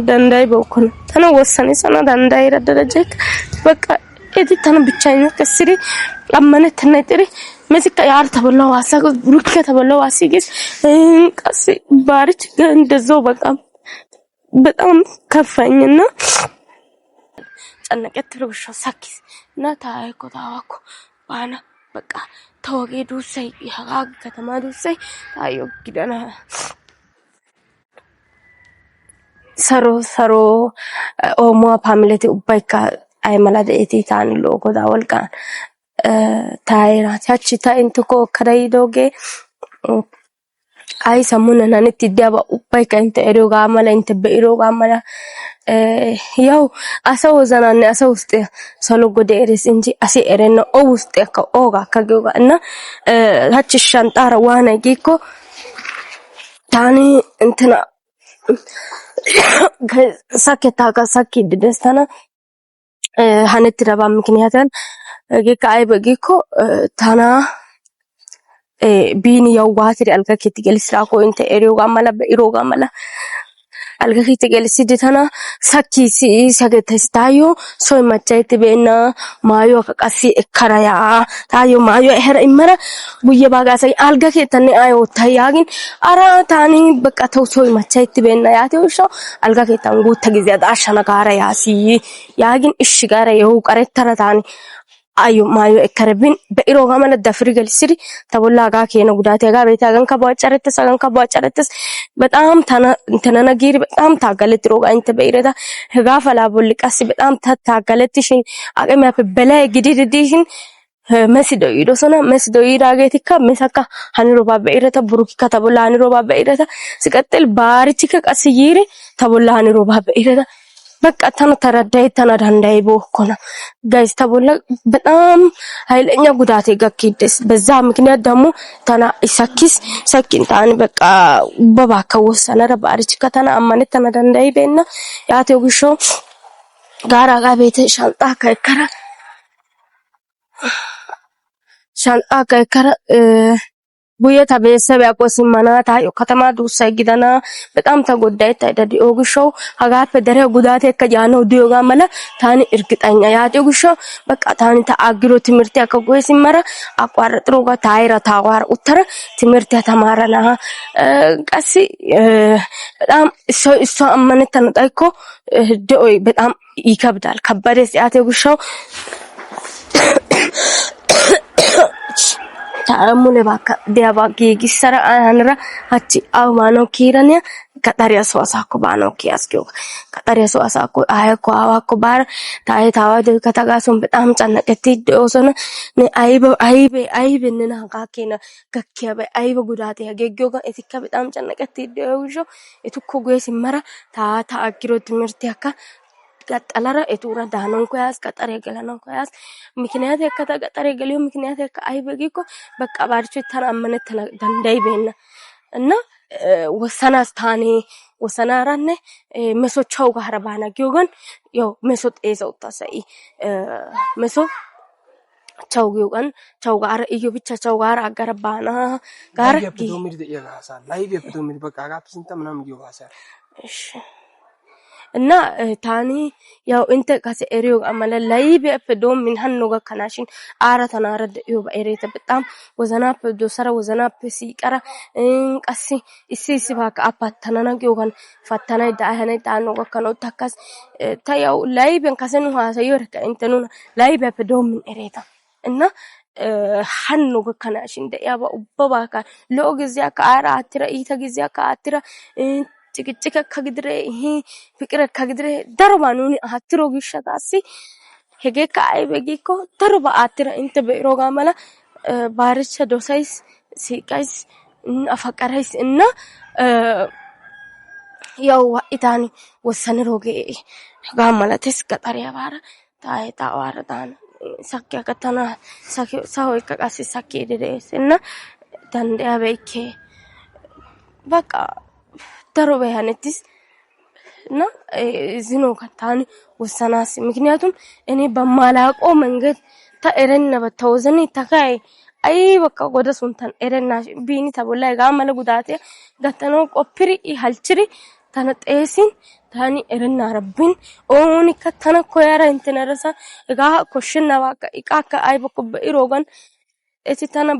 dandai bokon tana wasani sana dandai raddarajek baka eti tana bichayna kasiri amane tana tiri mesika yar taballa wasa burukka taballa wasigis qas barich እንደዛው በጣም ከፋኝና ጨነቀት ብሎሽ ሳኪስ እና ታይኮ ታዋኮ ባና በቃ ተወገዱ ሳይ ያጋግ ከተማዱ ሳይ ታዮ ግደና ሰሮ ኦሞ ፋሚሊቲ ኡባይካ አይ መላደቲ ታን ሎጎ ዳወልቃ ታይራ ታቺ ታይንትኮ ከዳይዶጌ አይ ሰሙና ናንቲ ዲያባ ኡባይካ እንተ ኤሮጋ ማላ እንተ በኢሮጋ ማላ ያው አሰው ዘናነ አሰው ውስጥ ሰሎ ጎዴሪስ እንጂ አሲ ኤረነ ኦ ውስጥ ያካ ኦጋ ከገጋ እና ታቺ ሻንጣራ ዋና ጊኮ ታኒ እንትና ሳከታካ ሳኪ ደስተና ሀነት ረባ ምክንያታን ጌካ አይ በጊኮ ታና ቢኒ ያው ዋትሪ አልጋ ከትገል ስራኮ እንተ ኤሪዮጋ ማላ በኢሮጋ ማላ alga khite gel siditana sakki si sagetestayo soy machayte bena mayo qasi ekkaraya tayo mayo her imara buye baga say alga ketane ayo tayagin ara tani baka taw soy machayte bena yate usho alga ketan gutta gize adashana gara yasi yagin ishigara yo qaretara tani ayo mayo ekkarabin beiroga mana dafri gel siri tabulla ga kena gudate ga beta gan ka bocharetes በጣም ተነነጊሪ በጣም ታገለት ሮጋ እንተ በይረታ ህጋፈላ ቦልቃስ በጣም ታገለትሽን አቀሚያፈ በላይ ግዲድዲሽን መስዶ ይዶሰና መስዶ ይራገቲካ መሰካ ሃንሮባ በይረታ ብሩኪካ ተቦላ ሃንሮባ በይረታ ሲቀጥል ባርቺከ ቀስይሪ ተቦላ ሃንሮባ በይረታ በቃ ተረዳይ ተናዳንዳይ ቦኮና ጋይስ ተቦላ በጣም ኃይለኛ ጉዳት ይገክይደስ በዛ ምክንያት ደግሞ ተና ኢሳኪስ ሰኪንታን በቃ በባካ ወሰነረ ባርች ከተና አማነት ተናዳንዳይ በእና ያቴው ግሾ ጋራ ጋቤተ ሻንጣ ከከራ ቡየታ ቤተሰብ ያቆስ ማናታ ከተማ ዱሳይ ጊዳና በጣም ተጎዳይ ታይዳዲ ኦግሾ ሀጋፈ ደረ ጉዳቴ ከጃነው ዲዮጋ ማለ ታኒ እርግጠኛ ያዲ ኦግሾ በቃ ታኒ ታአግሮ ትምርት ያከጎይ ሲመራ አቋርጥሮ ጋ ታይራ ታዋር ኡተረ ትምርት ያተማራና ቀሲ በጣም እሷ አመነተ ነጣይኮ ዶይ በጣም ይከብዳል ከበደስ ያዲ ኦግሾ ታሙለ ባካ ዲያባጊ ጊሰራ አንራ አቺ አውማኖ ኪራኒያ ቀጣሪያ ሰዋሳኮ ባኖ ኪያስኪዮ ቀጣሪያ ሰዋሳኮ አያኮ አዋኮ ባር ታይታዋደ ከተጋሶን በጣም ጨነቀቲ ዶሶነ አይበ ነና ጋኬና ገከበ አይበ ጉዳቴ ያገገዮ ጋር እቲካ በጣም ጨነቀቲ ዶውጆ እቱኮ ጎይስ መራ ታአግሮ ትምርት ያካ ቀጠለራ እቱራ ዳኖን ኮያስ ቀጠረ ገለናን ኮያስ ምክንያት ያከታ ቀጠረ ገሊዮ ምክንያት ያከ አይበጊኮ በቃ ባርቹ ተራመነ ደንዳይ በእና እና ወሰናስታኔ ወሰናራነ መሶቻው ጋር ባና ጊዮጋን ያው መሶጥ ኤዛውታሳይ መሶ ቻው ጊዮጋን ቻው ጋር እዩ ብቻ ቻው ጋር አገረባና ጋር ጊዮሚድ ደያጋሳ ላይቭ የፕቶሚድ በቃ ጋፕስንተ ምናም ጊዮጋሳ እሺ እና ታኒ ያው እንተ ካሰ ኤሪዮ አመለ ላይ በፈዶም ምን ሀኖ ጋከናሽን አራተና ረድ ዩ በኤሬተ በጣም ወዘናፕ ዶሰራ ወዘናፕ ሲቀራ ቀሲ እሲሲ ባካ አፓተናና ጊዮጋን ፈተናይ ዳህነ ዳኖ ጋከኖ ተካስ ታያው ላይ በንካሰን ሐሳዩ ረከ እንተኑ ላይ በፈዶም ምን ኤሬታ እና ሀኖ ጋከናሽን ደያባ ኡበባካ ሎግዚያ ካራ አትራ ኢታ ግዚያ ካትራ ጭቅጭቅ ከግድሬ ይሄ ፍቅር ከግድሬ ደርባኑኒ አትሮ ግሽታሲ ሄጌካ አይበጊኮ ደርባ አትራ እንተ በሮጋ ማላ ባርቸ ዶሳይስ ሲቃይስ አፈቀራይስ እና ያው ኢታኒ ወሰነ ሮጌ ጋማላተስ ቀጠሪያ ባራ ታዋራ ዳን ሳኪያ ከተና ሳሆይ ከቃሲ ሳኪ ደደስ እና ደንደያ በይኬ በቃ ተሮበ ያነትስ እና ዝኖ ከታኒ ወሰናስ ምክንያቱም እኔ በማላቆ መንገድ ተእረነ በተወዘኒ ተካይ አይ በቃ ጎደ ሱንታን ኤረና ቢኒ ተቦላይ ጋመለ ጉዳቴ ገተኖ ቆፕሪ ሀልችሪ tana xeesin tani erenna rabbin oonikka tana koyara intina rasa egaa koshshennabaakka iqaakka aybakko be'iroogan eti tana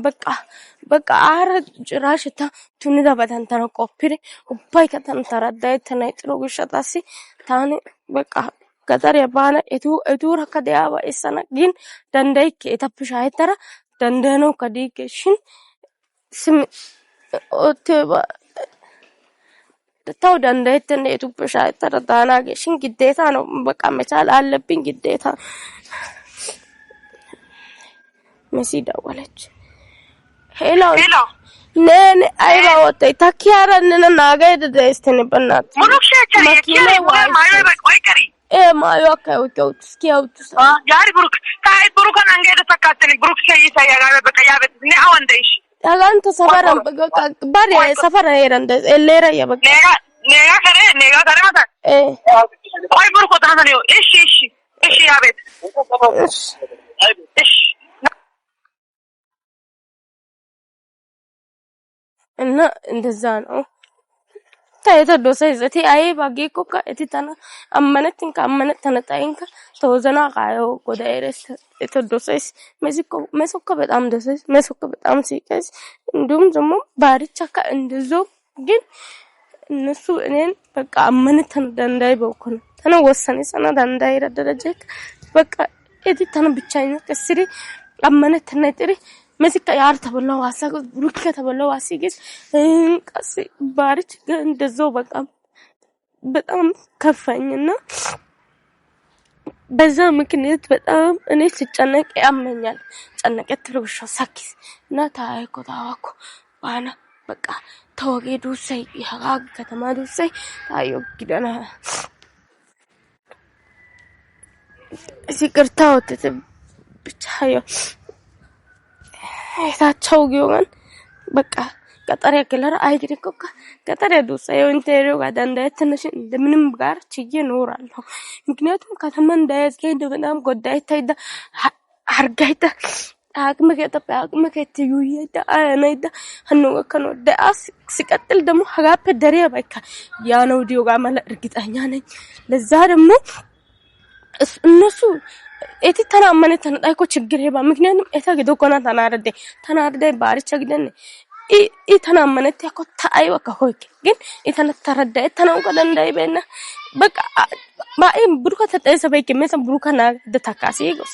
beqa aara ciraasheta tunidabatan tana qoppiri ubbaykka tana taraddayettana ixxiro gishshataassi taani beqa gaxariya baana etuurakka de'aaba essana gin dandayikke etappe shaahettara dandayanawukka diikke shin simi oottiyoba taw dandayettenne etuppe shaahettara daanaagee shin giddeeta ነው በቃ መቻል አለብኝ ግዴታ መሲ ደወለች ሄሎ ነን አይባ ወጣይ ታኪያራንና ናጋይ ደስተን በእናት መኪና ማዮ በቆይ ቀሪ ማዮ አካውተው እስኪያውቱ ያሪ ብሩክ ታይ ብሩክን አንገደ ተካተኒ ብሩክ ሰይሳ ያጋበ በቀያበት ነው አወንደሽ ያጋንተ ሰፈራን በቃ ባሪ ሰፈራ የረንደ ኤሌራ ያበቃ ኔጋ ከረ ማታ ቆይ ብሩክ ታናኒዮ እሺ ያቤት እሺ እና እንደዛ ነው ታይተዶሰ ዘቲ አይ ባጌኮካ እቲታና አመነትን ካመነት ተነጣይንካ ተወዘና ካዮ ጎዳይረስ እተዶሰስ መስኮ በጣም ደሰስ መስኮ በጣም ሲቀስ እንዱም ደግሞ ባሪቻካ እንደዞ ግን እነሱ እኔን በቃ አመነትን ደንዳይ በኩል ተነ ወሰነ ሰና ደንዳይ ረደረጀክ በቃ እቲታና ብቻኛ ከስሪ አመነትን ነጥሪ መስካ ያር ተበላው አሳገ ብሩክ ተበላው አሲግስ እንቀስ ባሪች እንደዛው በጣም ከፋኝና በዛ ምክንያት በጣም እኔ ስጨነቅ ያመኛል ጨነቀት ብሩሽ ሳኪስ እና ታይኮታዋኮ ባና በቃ ተወገዱ ሰይ ያጋግ ከተማዱ ሰይ ታዮ ግደና ሲቅርታው ብቻዮ ታቸው ጊዮን በቃ ቀጠሪያ ገለራ አይግሪኮካ ቀጠሪያ ዱሳ የኢንተሪዮ ጋር እንዳይተነሽ እንደምንም ጋር ችዬ ኖራለሁ ምክንያቱም ከተማ እንዳይዝገኝ በጣም ጎዳይ ታይዳ አርጋይታ አቅመከት ይዩይዳ አናይዳ ሀኖ ከኖ ዳስ ሲቀጥል ደግሞ ሀጋፔ ደሪያ ባይካ ያነው ዲዮ ጋር ማለት እርግጠኛ ነኝ ለዛ ደግሞ እነሱ እቲ ተናመነ ተናጣይኮ ችግር ይባ ምክንያቱም እታ ገዶኮና ተናርደ ባሪቻ ግደን ተናመነ ተኮ ታይወ ከሆይክ ግን እተነ ተረዳ ተናው ቀደንዳይ በእና በቃ ባይ ብሩካ ተጠይሰ በይክ መሰ ብሩካና ደታካሲ ይጎስ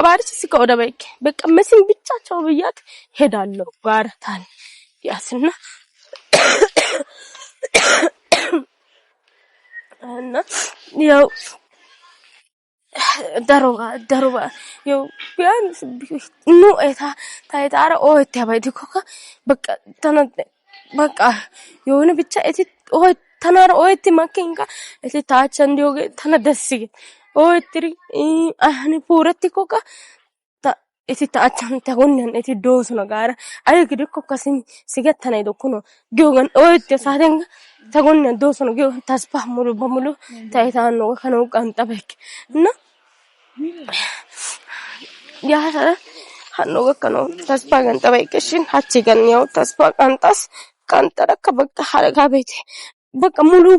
ባሪች ሲቆዳ በይክ በቃ መስም ብቻቸው ብያት ሄዳለሁ ባርታን ያስና እና ያው daroba yo bians no eta taitara o etebadikoka baka yone bicha eti o tanar o eti makinga eti taachandioge tana dasige o etri ahani puratikoka ta eti taachante gonnen eti dosuna gara ay gidikoka sigetana idokuno gyogan o eti sadenga tagonne dosuna gyo taspa bamulu taitano kanu kantabek na ya hanno kanu taspa kantabek shin hachigan yaw taspa kantas kantara kabaka haraga bete baka mulu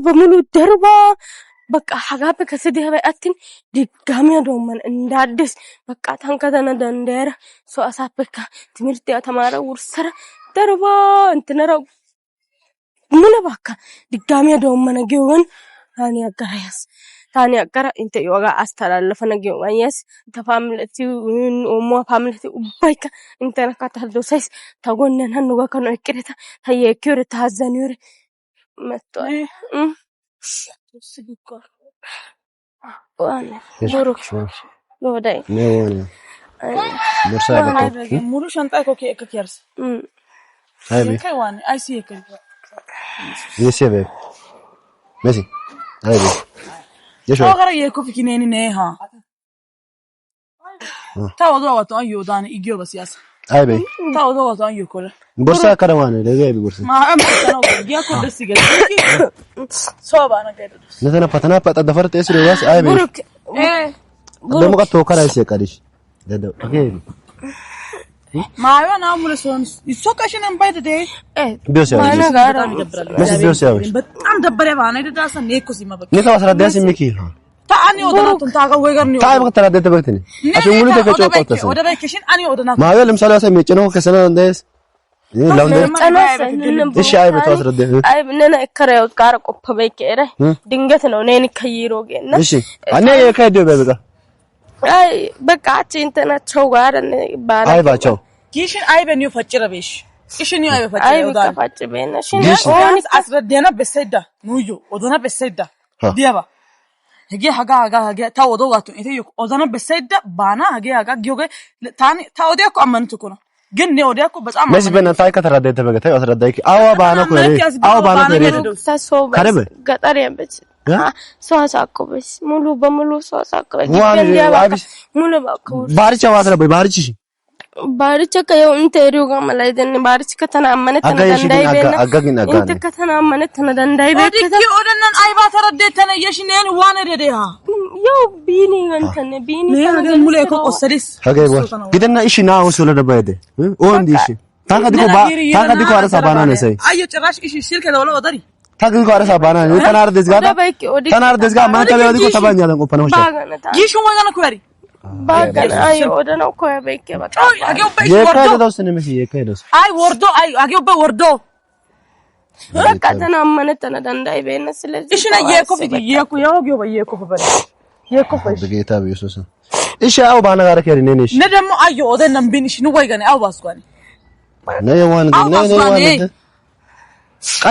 derba በቃ ሀጋበ ከስዲህ በአትን ድጋሚ አዶማን እንዳድስ በቃ ታንከተና ደንደረ ሶ አሳበካ ትምርት ያተማረ ወርሰረ ደርባ እንትነራው ምን ባካ ድጋሚ አዶማን ገውን ታኒ አገራ እንተ ይወጋ አስተላለፈነ ገውን ያስ ተፋምለቲ ኦሞ ፋምለቲ ኡባይካ እንተነካ ታልዶሳይስ ታጎነን ሀኑ ጋከነ እቅረታ ታየኪውር ታዘኒውር መጥቶ سيكور وانا بروك لوداي نيواني مرسا مورو شنطاكو كيرس هاي كيواني اي سي كي يسيبه ماشي هاي يشو اغرا يكو في كينيني نيها تاو دوتو ايو داني ايجو بسياس هاي بي تاو دوتو ايو كولا بورصه كروانه لغاي بورصه ما امسكنو ياكو دسيغ صوبانا كده نتنا فتنا دفرت اسري واس اي بي دمو قطو كرايس يقدش ددو اوكي ما أنا أقول سونس يسوق عشان نبيت ده بيوسي أنا قارا مش بيوسي أوي أنا دبري أنا ده أصلا نيكوسي ما بك نيكا وصل داسي ميكي تاني أودنا تنتاقا ويغرني تعال بقى ترى ده بقتني عشان مولي ده كتشوف قلت وده بيكشين أنا أودنا ما هو اللي مثلا أصلا ميتشنو كسنة داس لو ده إيش عيب توصل ده عيب إننا إكره وكارك أبى كيره دينجتنا ونين كيرو جينا إيش أنا يا كيدو بيبقى أي بقى إنتنا تشوغارن بارا أي باتشو كيشين عيب إنه فجرة بيش إيش إنه عيب فجرة أي ودان بكفات بينا شنو أونس أسرد دينا بسيدة نويو ودنا بسيدة ديابا هجي هجا تا ودوغاتو إنتي يو ودنا بسيدة بانا هجا جيوجي تاني تا وديكو أمانتو كنا جنني وديكو بس أمان ماشي بينا تاي كتر ده بقى تاي وصل ده أو بانا كوري أو بانا كوري ساسو بس قطريا بس سواساكو بس مولو بمولو سواساكو مولو باكو بارش واصل بارش Baaricha kaya unta eriuga malaydeni baaricha katana amane tana dandai bena inta katana amane tana dandai bena odiki odannan ayba taradetana yeshineen waana redeha yo bini gantane bini ne mule ko qosaris hage wa gidanna ishi na usula da bayde on dishi taka diko ara sabana ne sai ayo charash ishi shirka da wala wadari taka diko ara sabana ne tanar desga man tabe diko tabanya dan opana hosha gishu wagana kwari bagan ayo odana ko yabeke bata age obbe ye kayda dosne mesi ye kayda ay wordo ay age obbe wordo katana amane tana dandai bena silezi ishina yeko bigi yeko yoge obbe yeko bari yeko fa bigeta bi yesus ishi aw bana gara keri ne nishi ne demo ayo odannan bin ishinu waygane aw baskwani ne yawan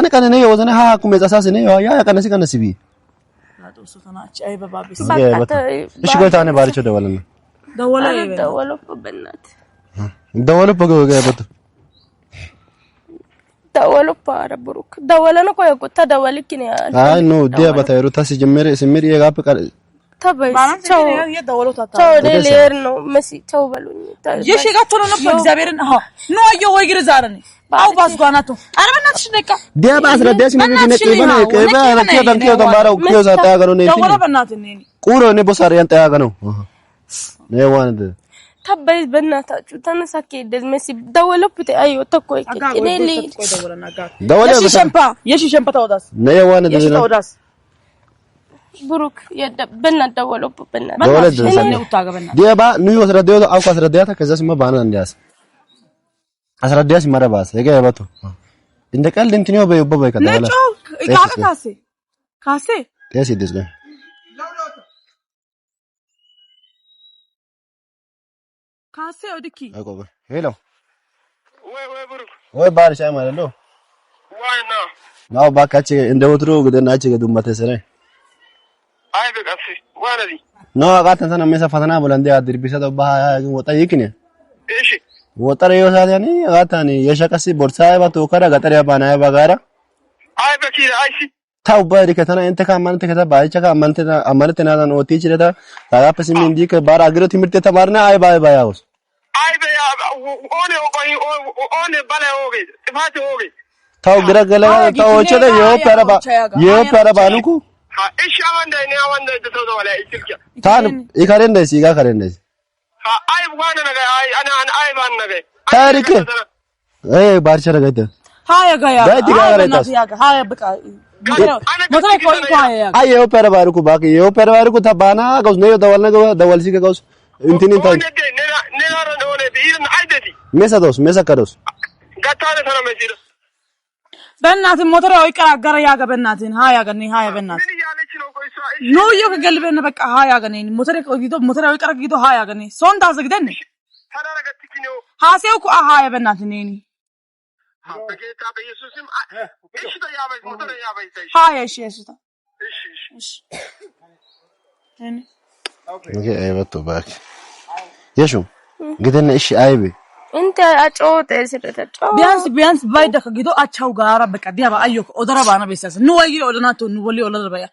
ne kana ne yawazane ha kuma zasase ne ya kana si kana sibi أي بابا بس إيش قلت أنا باريشة دولنا دولو ببنات دولو بقى بتو دولو بارا بروك دولنا كوي كوتا دولي كني نو ديا بتاعي تاسي سميري يا غاب تبى يا دولو تاتا تاو ليرنو مسي تاو بالوني يشي قاتلو نبغى زابيرن ها نو أيو ويجري زارني أو باس قاناتو أنا بناتش نكا ديا باس رديش مين كيبا كيو دم كيو دم بارو كيو زاتا أغنو نيتي دولو بنات نيني كورو نبصار ينتهي أغنو نيوان ده تبى بناتا شو تنسكي دز مسي دولو بتي أيو تكوي كنيلي دولو يشي شمبا توداس نيوان ده يشي توداس بروك يد بنات دولو بنات دولو ديا با نيو رديو أو كاس ردياتا كذا سما بانا ندياس أسرع مرة باس هيك يا باتو إنك قال لنتني وبي وبابا كذا ولا نجوا كاسة تياسي ديسنا كاسة أوديكي أكو هيلو وين بارش أي ماله لو ناو باكاتشي إن دوترو قدر ناتشي قدوم باتسرة أي بكاسي وانا دي نو قاتن سنة ميسا فتنا بلندي أدري بيسا دبها وطا يكني إيش وطا ريو سادياني قاتاني يشاكسي بورساي باتو كرا قطريا باناي بغارا أي بكير أي شيء تاو باري كتنا أنت كمان تكتا باي شكا أمانتنا دان أوتي شردا تاغا بس من ديك بار أغيرو تيمرتي تمارنا أي باي باي أوس أي بيا أوني بالي أوغي تفاتي أوغي تاو غيرا غلا تاو چدا يو پارا بانوكو ها إيش أوان ده تسوده ولا إيشلكيا تان إيكارين ده سيغا كارين ده ها أي بوانا نجى أنا أي بان نجى تاريخ إيه بارشة رجعت هاي غايا هاي بكا مثلا كوي هاي أي يو پارا بارو باقي يو پارا بارو كو تبانا كوس نيو دوالنا دوال سيكا كوس انتين تاي نيران أونه بيرن عيدتي مسا كروس قطعنا ثنا مسير بنات الموتر أو يكره أجر يا بناتين هاي أغني هاي بنات نو يوك قلبنا بك هاي أغني موتر كيدو موتر أو يكره كيدو هاي أغني سون داس قدني هاسيوك هاي بناتيني هاي إيش يسوع إيش اوكي ايوه توباك يشو قدرنا ايش عيبي انت اچوت اسرت بيانس بايدك كيدو اچاو غارا بك ديابا ايوك اودربانا بيساس نو وايغي اودناتو نو ولي اولدربا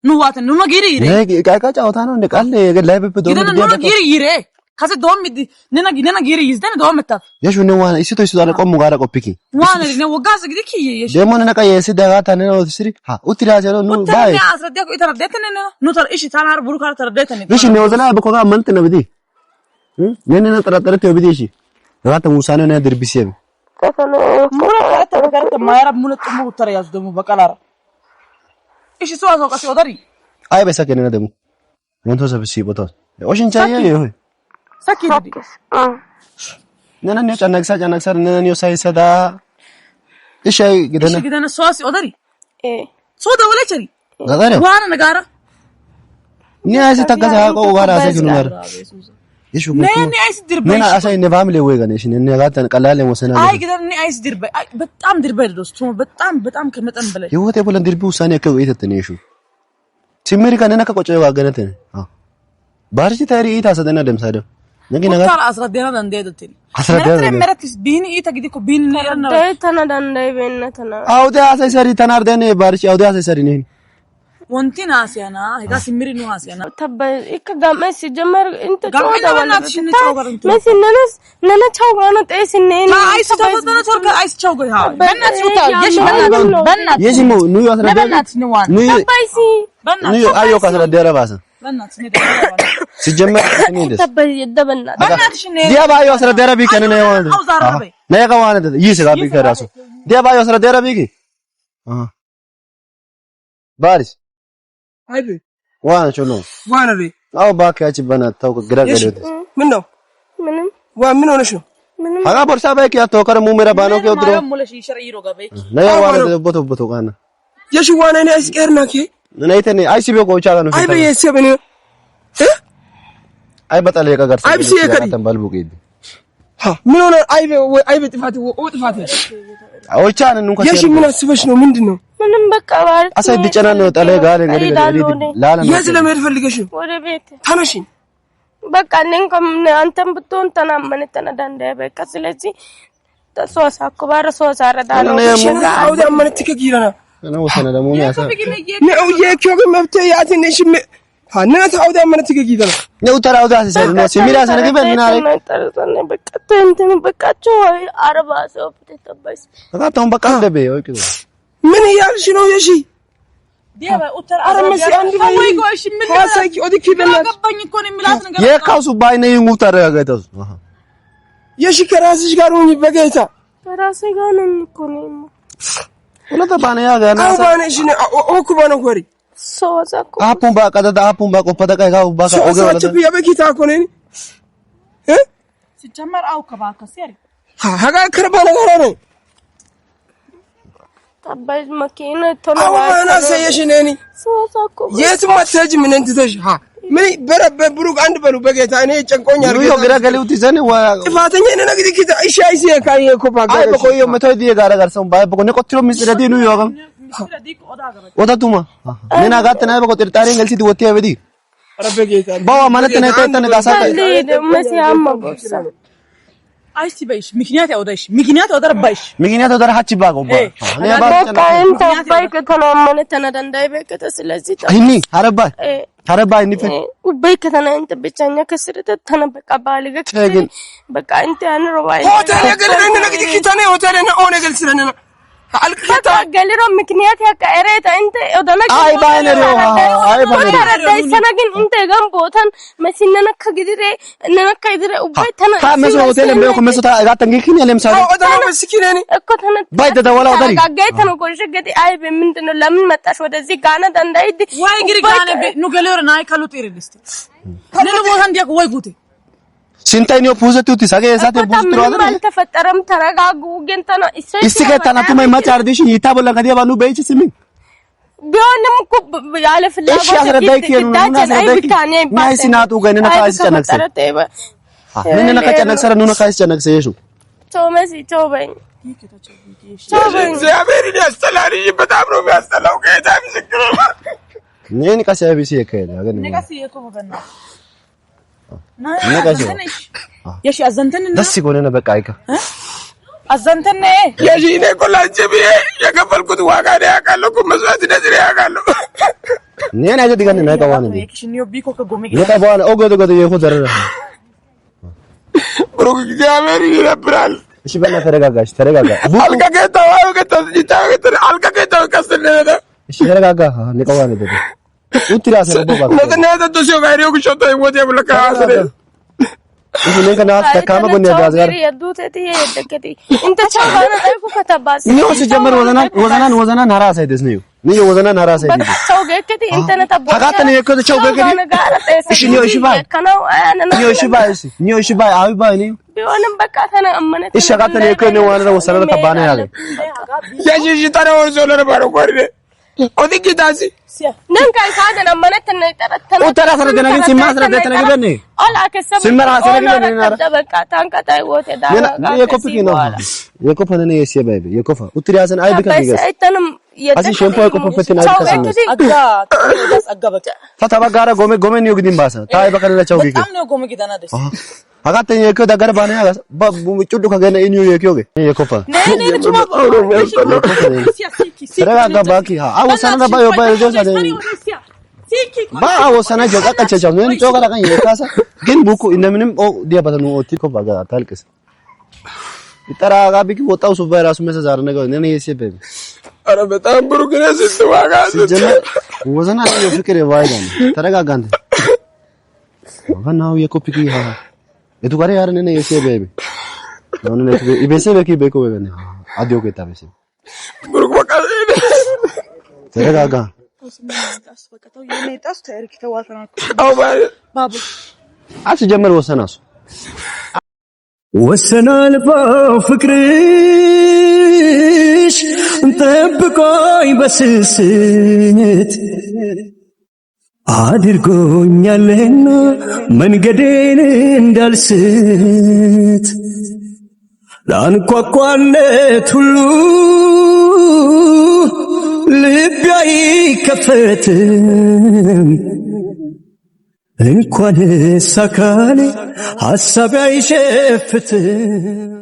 نو واتن نو مغيري يري كاكا چاوتانو نقال لا بيبو دوم ديابا نو غيري كاسه دوم مدي نينا غيري يزدن دوم متا يشو نو وانا ايسو تو دار قوم غارا قبيكي وانا نو وغاز غديكي يشو ديمون نكا يسي دغاتا نو تسري ها اوتراجو نو باي يا اسرديك يتردتن نو تر ايش تانار بروكار تردتن ايش نو زنا بكو منت نبدي نينا ترترت يبدي شي ለካተ ሙሳኔ ነው ድርቢሲብ ሙላ ካታ ማያራ ሙላ ጥሙ ተረያዝ ደሞ በቀላራ እሺ ሰው አውቃ ሲወዳሪ አይ በሰከነ ደሞ ወንቶ ሰብሲ ቦታው ኦሽንቻያ ይሄ ሰኪ ዲ ነነኔ ጨነቅሳ ነነኔ ሳይሰዳ እሺ ግደና ሶሲ ኦዳሪ ሶ ደወለችሪ ጋዳሪ ዋና ነጋራ ኒያዚ ተከሳ ቆ ጋራ ሰኪኑ ነር እሺ ነኔ አይስ ድርበይ ነና አሳይ ነባምለ ወይጋነ እሺ ነኔ ጋተን ቀላል ወሰና አይ ግደና አይስ ድርበይ በጣም ድርበይ ደስ በጣም ከመጠን በላይ ይወቴ ቦለን ድርቢ ውሳኔ ከው እየተተነሹ ሲመሪ ከነና ከቆጨ ዋገነተ ባርጂ ታሪ ታሰደና ደምሳደ ነጊና ጋር አስራደና እንደደተኝ አስራደና መረትስ ቢኒ ይተግዲኮ ቢኒ ነና ተና ዳንዳይ በእነተና አውደ አሳይ ሰሪ ተናርደነ ባርጂ አውደ አሳይ ሰሪ ነኝ ወንቲና አሲያና ሄጋ ሲምሪ ነው አሲያና ተበ ይከጋመስ ሲጀመር እንት ጮዳ ወላትሽ ንጮጋርንት መስነነስ ነነ ቻውጋና ጤስኔ አይስ ተበደነ ቾርካ አይስ ቻውጎ ያ በእናትሽ ወጣ የሽ በእናትሽ የጂሞ ኑ ያስረዳ በእናትሽ ነው ዋን ተባይሲ በእናትሽ ኑ አዮ ካስረዳ ረባሰ በእናትሽ ነው ደረባ ሲጀመር እኔ ደስ ተበይ የደበና በእናትሽ ነው ዲያባ አዮ አስረዳ ረቢ ከነ ነው ዋን ነጋ ዋን ይስጋ ቢከራሱ ዲያባ አዮ አስረዳ ረቢ ባሪስ አይብ ዋና ቾሎ ዋና ሬ አው ባካች በናታው ግራገደት ምን ነው ምንም ምን ሆነሽ ነው ምንም ሀጋ ቦርሳ ባይክ ያተው ከረ ሙመራ ባኖ ከድሮ ሙለሽ ይሽረይሮ ጋበይ ነያ ዋና ቦቶ ካና የሽ ዋና እኔ አይስቀርና ከ ነይተኔ አይሲቤ ቆቻ ጋር ነው አይብ የሰበኔ አይ በጣለ የቀገር አይብ ሲከዲ ተንባልቡ ከይድ ምን ሆነ አይብ ጥፋት ጥፋት አውቻን እንኳን የሽ ምን አስበሽ ነው ምንድነው ምንም በቃ ባር አሳይ ድጨና ነው ጠለ ጋር እንግዲህ ላላ ነው የት ለመሄድ ፈልገሽ ነው ወደ ቤት ተነሽ በቃ እነንከም አንተም ብትሆን ተናመነ ተነዳንዳይ በቃ ስለዚህ ተሶሳ ኩባረ ሶሳ አረዳሎ አውዲ አመነት ከጊራና ነው ወሰነ ደግሞ ያሳ ነው የኪዮገ መብተ ያትነሽ ሀና ታውዲ አመነት ከጊራና ነው ተራውዳ ሲሰሩ ነው ሲሚራ ሰነገበ እና አይ በቃ እንትን በቃቸው አረባ ሰው ተጠባይስ ተካታውን በቃ እንደበ ወይ ምን ያልሽ ነው የሺ ዲያባ ኡተር አረመሲ አንድ ወይ ጎሽ ምን ታሳቂ ኦዲክ ይደላ ገባኝ እኮ ነው የሚላት ነገር የካውሱ ባይነ ይሙት አረጋጋታው የሺ ከራስሽ ጋር ነው በጌታ ከራሴ ጋር ነው እኮ ነው ወለተ ባነ ያጋና አባነሽ ነው ኦኩ ባነ ኮሪ ሶዛኮ አፑን ባቀደዳ አፑን ባቆፈተ ካይ ካው ባካ ኦገ ወለተ ሶዛች በጌታ እኮ ነው ሲጀመር አው ከባከ ሲያሪ ሀጋ ከርባ ነገር ነው ታባይ መኪና ቶሎ አዋና ሰየሽ ነኒ ሶዛኮ የት ማተጅ ምን እንትተሽ ምን በረበ ብሩክ አንድ በሉ በጌታ እኔ ጨንቆኛል ነው ግራ ገሊውት ዘነ ጥፋተኛ ነኝ ነግዲ ኪታ እሺ አይሲ ካይ ኮፓ ጋር አይ በቆዮ መተው ዲ ጋር ጋር ሰው ባይ በቆ ነቆትሮ ምስረዲ ነው ይወጋም ወታቱማ ነና ጋተና በቆ ጥርጣሬ እንገልሲ ወጥያ በዲ ረበ ጌታ ባዋ ማለት ነው ተተነ ጋሳታ መሲያማ ቦርሳ አይሲ በይሽ ምክንያት ያወደረባይሽ ምክንያት ወደረ ሀጭ ባቆ እኔ በቃ እንተ ባይከ ተናመነ ተነዳንዳይ በከተ ስለዚህ አይኒ አረባ እንፈ ባይከ ተናንተ ብቻኛ ከስረተ ተነበቃ ባልገ በቃ እንተ አንሮባይ ሆቴል የገለነ ነግዲ ኪታኔ ሆቴል ነው ኦነ ገል ስለነ አልከታ ገለሮ ምክንያት ያቀረተ እንተ ወደና አይ ባነሩ አይ ባነሩ ረዳይ ሰነግን እንተ ጋም ቦታን መስነነ ከግድሬ እነነካ ይድሬ ኡባይ ተና ካመሶ ሆቴል እንደው ከመሶ ታጋተንግክኝ ለምሳሌ ወደና መስኪኔኒ እኮ ተነ ባይ ተደወላ ወደሪ ጋጋይ ተነ ቆሽገቲ አይ በምንድነው ለምን መጣሽ ወደዚህ ጋና ዳንዳይድ ወይ እንግዲህ ጋና ኑ ገለሮ ናይ ካሉት ይርልስቲ ለነ ቦታ እንዲያቆ ወይ ጉቴ ሲንታይኒዮ ፑዘቱቲ ሳገ ሳተ ፑዝትሮ አለ አልተፈጠረም ተረጋጉ ግን ተና እስከታና ቱማይ ማቻርዲሽ ይታበላ ከዲያ ባኑ በይች ሲሚ ቢሆንም እኮ ያለ ፍላጎት እሺ አስረዳይክ ነው ናይ ሲናጡ ገነና ካይስ ጨነክሰ ነነና ከጨነክሰረ ነው ካይስ ጨነክሰ ይሹ ቶመሲ ቶበኝ እግዚአብሔር ያስተላል በጣም ነው የሚያስተላው ጌታ ምስክር ነኝ ካሲያቢሲ የከለ አገነ ነጋሲ የኮበና ነጋሲ የሺ አዘንተን ደስ ይጎነነ በቃ አይካ አዘንተን የሺ እኔ ቆላጭ ቢዬ የከፈልኩት ዋጋ ነው ያውቃለሁ እኮ መስዋዕት ነዝሬ ያውቃለሁ ነኝ አይዘ ዲጋነ ናይቃዋነ የኪሽኒዮ ቢኮ ከጎሜ የታባለ ኦጎዶ ጎዶ የሆደረ ብሩክ እግዚአብሔር ይረብራል እሺ በእና ተረጋጋሽ ተረጋጋ አልከከታው አልከከታው ከስለነ እሺ ተረጋጋ ንቀዋነ ደደ ኡትራሰ ረቦባ ነተነ ተቶሲዮ ጋሪዮ ግሾቶ ይወቴ ብለካ አሰረ إذا كنا تكامل قلنا جاز غير أنت شو أنا أعرف كتباس نيو سجمر وزنا نراس هيدس نيو وزنا نراس هيدس شو كتي أنت نتبع حقاتني يكود شو كتي إيش نيو إيش باي نيو إيش باي نيو إيش باي أبي باي نيو بيوانم بقى أنا أمانة إيش حقاتني يكود نيو أنا وصلنا تبانة يا يا شيء ترى ورسولنا بارو كوري أودي كتاسي نانكا يساعدنا أمانة تنا وترى سر دنا كي سمع سر دنا كي بني ألا كسب سمع سر كي بني نارا بقى تانكا تاي وته دا لا يكوفي كينا يكوفا أنا يسيا بيبي يكوفا وتري أصلا أي بكرة بس أنتم أسي شامبو يكوفا بتنا أي بكرة أجا أجا بقى تتابع غارا غومي نيو قديم باسا تاي بكرة لا تشوفي بس أمني قومي كده نادس حقاتني يكود أجر بانه يا بمشودو كأنه إنيو يكيوه يكوفا نه چما سرعة باقي ها أوسانا بايو بايو جوزا ده ما أوسانا جوكا كتشجع من جوكا لكن يكاسا كن بوكو إنما منهم أو ديا بدنو أو تيكو بعدا تالكس ترى أغابي كي بوتاو سوبر أسمه سزارنا كذا نيني يسيب بيبي أنا بتأمل بروكنا سيستواغا سجنا وزنا أنا يفكر وايد ترى كأنت ما ناو يكوبي كي ها itu kare yaar ne ऐसे बेबी उन्होंने वैसे बेकी बेको बेने आदियो के ताबे से بروك بكاسي तेरे गागा أو بعد بابا عاش جمر وسناس وسنال بفكرش طبقاي بسست አድርጎኛልና መንገዴን እንዳልስት ላንኳኳለት ሁሉ ልቤ አይከፈትም እንኳንስ አካሌ ሐሳቤ አይሸፍትም